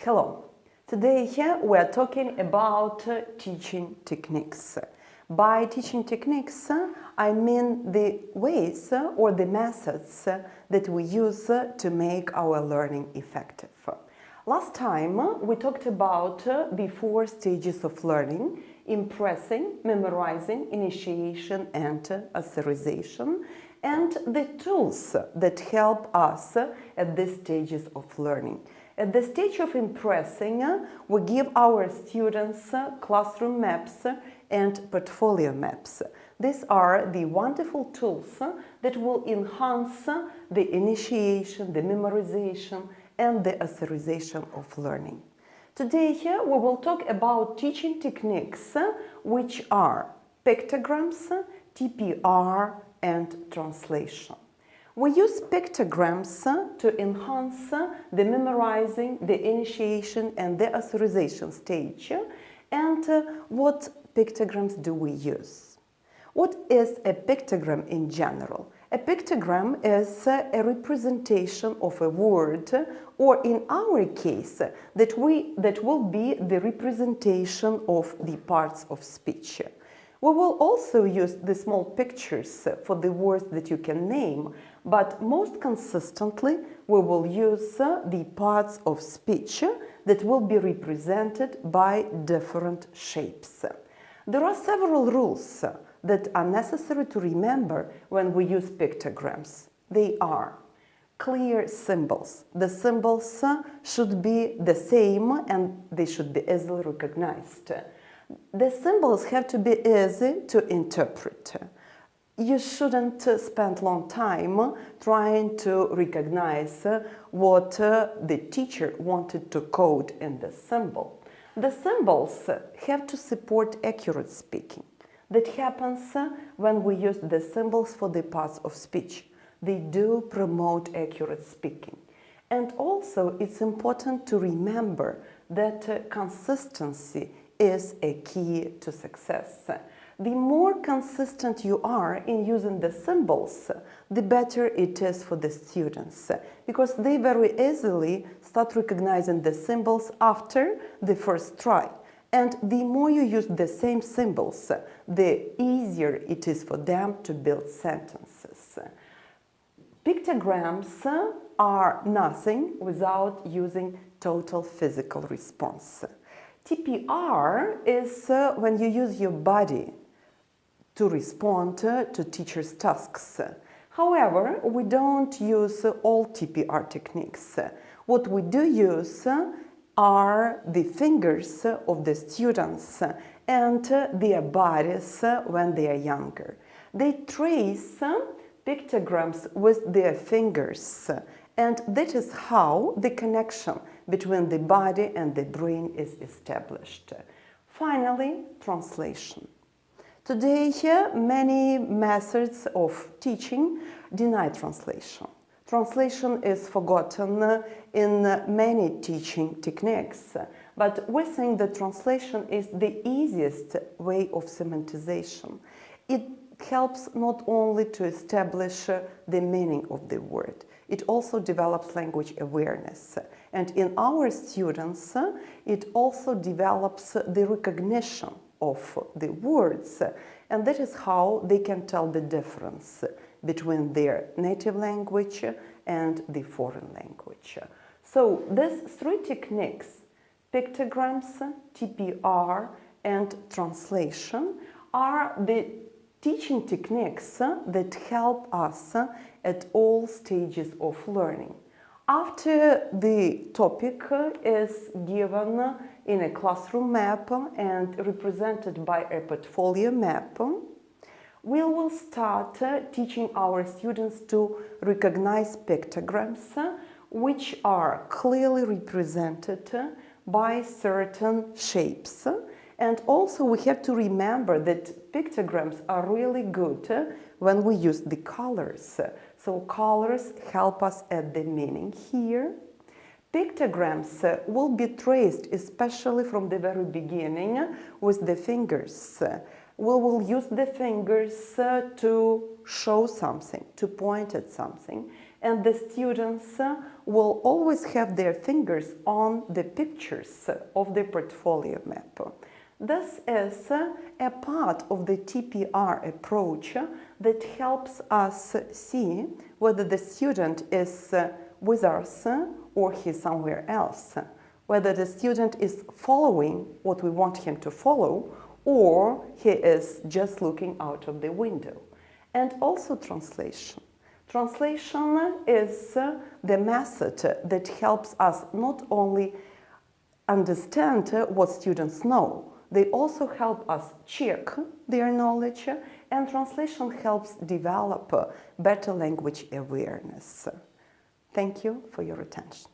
Hello. Today we are talking about teaching techniques. By teaching techniques, I mean the ways or the methods that we use to make our learning effective. Last time we talked about the 4 stages of learning: impressing, memorizing, initiation and authorization, and the tools that help us at these stages of learning. At the stage of impressing, we give our students classroom maps and portfolio maps. These are the wonderful tools that will enhance the initiation, the memorization, and the authorization of learning. Today we will talk about teaching techniques, which are pictograms, TPR, and translation. We use pictograms to enhance the memorizing, the initiation, and the authorization stage. And what pictograms do we use? What is a pictogram in general? A pictogram is a representation of a word, or in our case, that will be the representation of the parts of speech. We will also use the small pictures for the words that you can name, but most consistently we will use the parts of speech that will be represented by different shapes. There are several rules that are necessary to remember when we use pictograms. They are clear symbols. The symbols should be the same and they should be easily recognized. The symbols have to be easy to interpret. You shouldn't spend long time trying to recognize what the teacher wanted to code in the symbol. The symbols have to support accurate speaking. That happens when we use the symbols for the parts of speech. They do promote accurate speaking. And also it's important to remember that consistency is a key to success. The more consistent you are in using the symbols, the better it is for the students, because they very easily start recognizing the symbols after the first try. And the more you use the same symbols, the easier it is for them to build sentences. Pictograms are nothing without using total physical response. TPR is when you use your body to respond to teacher's tasks. However, we don't use all TPR techniques. What we do use are the fingers of the students and their bodies when they are younger. They trace pictograms with their fingers, and that is how the connection between the body and the brain is established. Finally, translation. Today, many methods of teaching deny translation. Translation is forgotten in many teaching techniques, but we think that translation is the easiest way of semantization. It helps not only to establish the meaning of the word, it also develops language awareness. And in our students, it also develops the recognition of the words, and that is how they can tell the difference between their native language and the foreign language. So these 3 techniques, pictograms, TPR, and translation, are the teaching techniques that help us at all stages of learning. After the topic is given in a classroom map and represented by a portfolio map, we will start teaching our students to recognize pictograms, which are clearly represented by certain shapes. And also we have to remember that pictograms are really good when we use the colors. So colors help us add the meaning here. Pictograms will be traced, especially from the very beginning, with the fingers. We will use the fingers to show something, to point at something. and the students will always have their fingers on the pictures of the portfolio map. This is a part of the TPR approach that helps us see whether the student is with us or he's somewhere else, whether the student is following what we want him to follow or he is just looking out of the window. And also translation. Translation is the method that helps us not only understand what students know, they also help us check their knowledge, and translation helps develop better language awareness. Thank you for your attention.